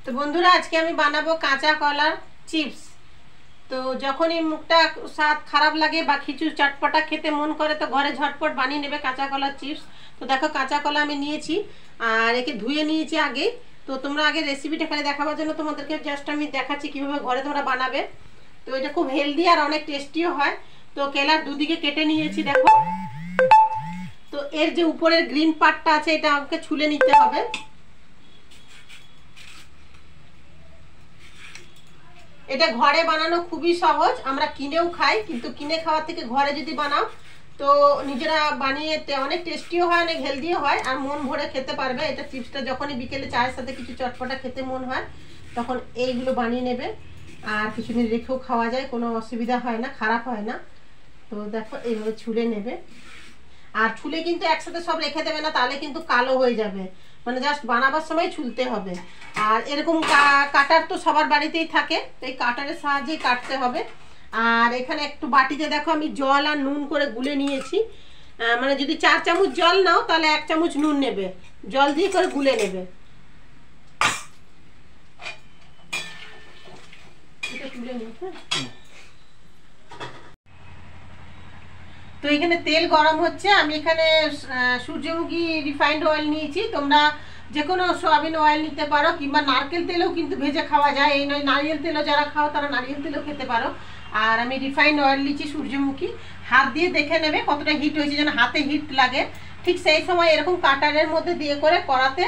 তো বন্ধুরা আজকে আমি বানাবো কাঁচা কলার চিপস। তো যখনই মুখটা স্বাদ খারাপ লাগে বা কিছু চটপটা খেতে মন করে তো ঘরে ঝটপট বানিয়ে নেবে কাঁচা কলার চিপস। তো দেখো কাঁচা কলা আমি নিয়েছি আর একে ধুয়ে নিয়েছি আগে। তো তোমরা আগে রেসিপিটা খালি দেখাবার জন্য তোমাদেরকে জাস্ট আমি দেখাচ্ছি কিভাবে ঘরে তোমরা বানাবে। তো এটা খুব হেলদি আর অনেক টেস্টিও হয়। তো কেলার দুদিকে কেটে নিয়েছি দেখো। তো এর যে উপরের গ্রিন পার্টটা আছে এটা আমাকে ছুলে নিতে হবে। এটা ঘরে বানানো খুবই সহজ, আমরা কিনেও খাই, কিন্তু কিনে খাওয়ার থেকে ঘরে যদি বানাও তো নিজেরা বানিয়ে অনেক টেস্টিও হয়, অনেক হেলদিও হয় আর মন ভরে খেতে পারবে। এটা চিপসটা যখনই বিকেলে চায়ের সাথে কিছু চটপটা খেতে মন হয় তখন এইগুলো বানিয়ে নেবে আর কিছুদিন রেখেও খাওয়া যায়, কোনো অসুবিধা হয় না, খারাপ হয় না। তো দেখো এইভাবে ছুলে নেবে আর ছুলে কিন্তু একসাথে সব রেখে দেবে না, তাহলে কিন্তু কালো হয়ে যাবে, মানে জাস্ট বানাবার সময় ছুলতে হবে। আর এরকম কাটার তো সবার বাড়িতেই থাকে, তো এই কাটারের সাহায্যেই কাটতে হবে। আর এখানে একটু বাটিতে দেখো আমি জল আর নুন করে গুলে নিয়েছি, মানে যদি 4 চামচ জল নাও তাহলে 1 চামচ নুন নেবে, জল দিয়ে করে গুলে নেবে। এটা তুলে নিই। তো এখানে তেল গরম হচ্ছে, আমি এখানে সূর্যমুখী রিফাইন্ড অয়েল নিয়েছি, তোমরা যে কোনো সয়াবিন অয়েল নিতে পারো কিংবা নারকেল তেলেও কিন্তু ভেজে খাওয়া যায়, এই নয় নারিয়েল তেলও যারা খাও তারা নারিয়েল তেলও খেতে পারো। আর আমি রিফাইন্ড অয়েল নিয়েছি সূর্যমুখী। হাত দিয়ে দেখে নেবে কতটা হিট হয়েছে, যেন হাতে হিট লাগে, ঠিক সেই সময় এরকম কাটারের মধ্যে দিয়ে করে কড়াতে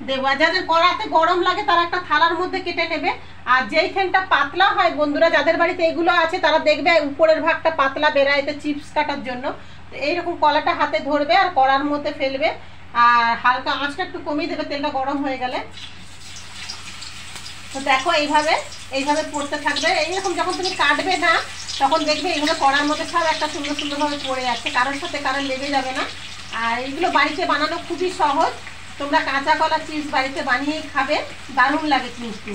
দেবো। যাদের কড়াতে গরম লাগে তারা একটা থালার মধ্যে কেটে নেবে। আর যেইখানটা পাতলা হয় বন্ধুরা, যাদের বাড়িতে এগুলো আছে তারা দেখবে উপরের ভাগটা পাতলা বেরায় এতে চিপস কাটার জন্য। তো এইরকম কলাটা হাতে ধরবে আর কড়ার মধ্যে ফেলবে আর হালকা আঁচটা একটু কমিয়ে দেবে তেলটা গরম হয়ে গেলে। তো দেখো এইভাবে এইভাবে পড়তে থাকবে, এইরকম যখন তুমি কাটবে না তখন দেখবে এইভাবে কড়ার মধ্যে সব একটা সুন্দর সুন্দরভাবে পড়ে যাচ্ছে, কারোর সাথে কারোর লেগে যাবে না। আর এইগুলো বাড়িতে বানানো খুবই সহজ, তোমরা কাঁচা কলা চিপস বাড়িতে বানিয়েই খাবে, দারুণ লাগে কিন্তু।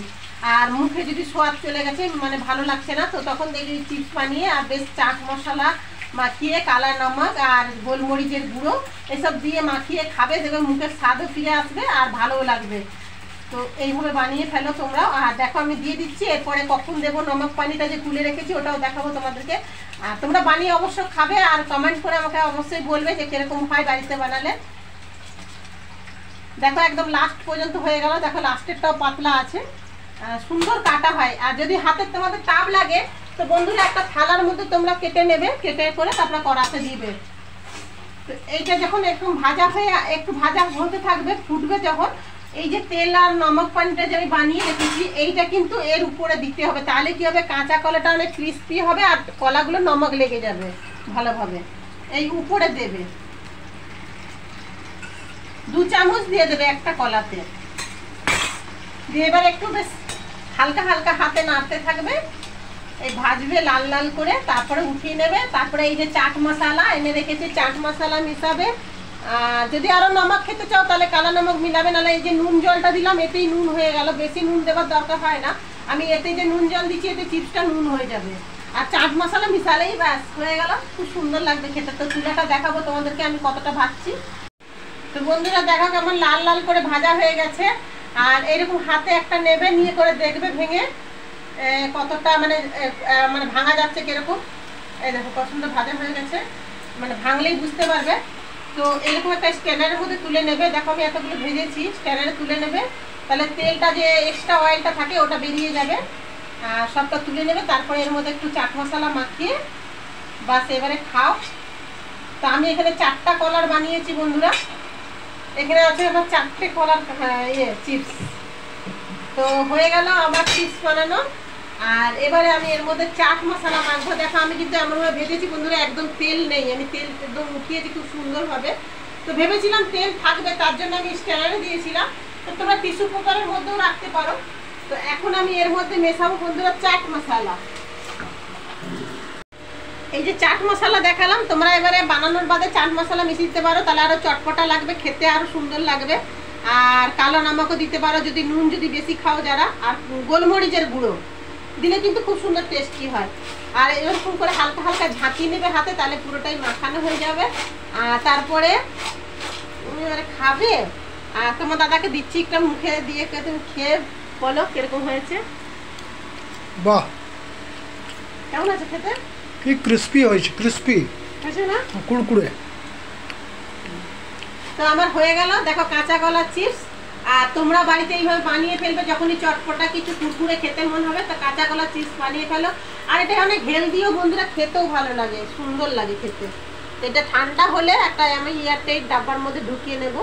আর মুখে যদি স্বাদ চলে গেছে, মানে ভালো লাগছে না, তো তখন দেখবি চিপস বানিয়ে আর বেশ চাট মশলা মাখিয়ে কালা নমক আর গোলমরিচের গুঁড়ো এসব দিয়ে মাখিয়ে খাবে, দেখবে মুখের স্বাদও ফিরে আসবে আর ভালোও লাগবে। তো এইভাবে বানিয়ে ফেলো তোমরা। আর দেখো আমি দিয়ে দিচ্ছি, এরপরে কখন দেবো নমক পানিটা যে তুলে রেখেছি ওটাও দেখাবো তোমাদেরকে। আর তোমরা বানিয়ে অবশ্য খাবে আর কমেন্ট করে আমাকে অবশ্যই বলবে যে কিরকম হয় বাড়িতে বানালে। দেখো একদম লাস্ট পর্যন্ত হয়ে গেল, দেখো লাস্টেরটাও পাতলা আছে, সুন্দর কাটা হয়। আর যদি হাতে তোমাদের তাপ লাগে তো বন্ধুরা একটা থালার মধ্যে তোমরা কেটে নেবে, কেটে করে তারপরে কড়াতে দিবে। তো এইটা যখন একটু ভাজা হয়ে একটু ভাজা হতে থাকবে, ফুটবে যখন, এই যে তেল আর নমক পানিটা যে আমি বানিয়ে রেখেছি এইটা কিন্তু এর উপরে দিতে হবে, তাহলে কি হবে কাঁচা কলাটা অনেক ক্রিস্পি হবে আর কলাগুলো নমক লেগে যাবে ভালোভাবে। এই উপরে দেবে 2 চামচ দিয়ে দেবে একটা কলাতে দিয়ে, এবার একটু বেশ হালকা হালকা হাতে নাড়তে থাকবে, এই ভাজবে লাল লাল করে, তারপরে উঠিয়ে নেবে। তারপরে এই যে চাট মশলা এনে রেখেছি, চাট মশলা মিশাবে। যদি আরো নমক খেতে চাও তাহলে কালো নমক মিলাবে, নাহলে এই যে নুন জলটা দিলাম এতেই নুন হয়ে গেল, বেশি নুন দেওয়ার দরকার হয় না। আমি এতে যে নুন জল দিচ্ছি এতে চিপসটা নুন হয়ে যাবে। আর চাট মশলা মিশালেই ব্যাস হয়ে গেল, খুব সুন্দর লাগবে খেতে। তো চুলাটা দেখাবো তোমাদেরকে আমি কতটা ভাজছি। তো বন্ধুরা দেখো কেমন লাল লাল করে ভাজা হয়ে গেছে। আর এরকম হাতে একটা নেবে, নিয়ে করে দেখবে ভেঙে কতটা মানে মানে ভাঙা যাচ্ছে কিরকম। এই দেখো কত সুন্দর ভাজা হয়ে গেছে, মানে ভাঙলেই বুঝতে পারবে। তো এরকম একটা স্ট্যান্ডারের মধ্যে তুলে নেবে, দেখো আমি এতগুলো ভেজেছি, স্ট্যান্ডারে তুলে নেবে, তাহলে তেলটা যে এক্সট্রা অয়েলটা থাকে ওটা বেরিয়ে যাবে। আর সবটা তুলে নেবে, তারপরে এর মধ্যে একটু চাট মশলা মাখিয়ে বাস এবারে খাও। তো আমি এখানে 4টা কলার বানিয়েছি বন্ধুরা, এখানে আছে আমার 4টে কলার চিপস। তো হয়ে গেল আমার চিপস বানানো। আর এবারে আমি এর মধ্যে চাট মশলা মাখবো। দেখো আমি কিন্তু এমনভাবে ভেজেছি বন্ধুরা, একদম তেল নেই, আমি তেল একদম উঠিয়েছি খুব সুন্দরভাবে। তো ভেবেছিলাম তেল থাকবে, তার জন্য আমি স্ট্যান্ডারে দিয়েছিলাম, তো তোমরা টিস্যু পেপারের মধ্যেও রাখতে পারো। তো এখন আমি এর মধ্যে মেশাবো বন্ধুরা চাট মশলা। এই যে চাট মশলা দেখালাম, তোমরা এবারে বানানোর বাদে চাট মশলা মিশিয়ে দিতে পারো, তাহলে আরো চটপটা লাগবে, খেতে আরো সুন্দর লাগবে। আর কালো নমকও দিতে পারো যদি নুন যদি বেশি খাও যারা, আর গোলমরিচের গুঁড়ো দিলে কিন্তু খুব সুন্দর টেস্টি হয়। আর এরকম করে হালকা হালকা ঝাঁকিয়ে নেবে হাতে, তাহলে পুরোটাই মাখানো হয়ে যাবে। আর তারপরে তুমি এবারে খাবে। আর তোমার দাদাকে দিচ্ছি একটা মুখে দিয়ে, তুমি খেয়ে বলো কিরকম হয়েছে? বাহ, কেমন আছে খেতে? কি ক্রিস্পি হয়েছে, ক্রিস্পি হয়েছে না? কুড়কুড়ে। তো আমার হয়ে গেল দেখো কাঁচা কলার চিপস। আর তোমরা বাড়িতে এইভাবে বানিয়ে ফেলবে, যখনই চটপটা কিছু কুরকুরে খেতে মন হবে তো কাঁচা কলার চিপস বানিয়ে ফেলো। আর এটা অনেক হেলদিও বন্ধুরা, খেতেও ভালো লাগে, সুন্দর লাগে খেতে। এটা ঠান্ডা হলে একটা আমি এয়ারটাইট ডাব্বার মধ্যে ঢুকিয়ে নেব।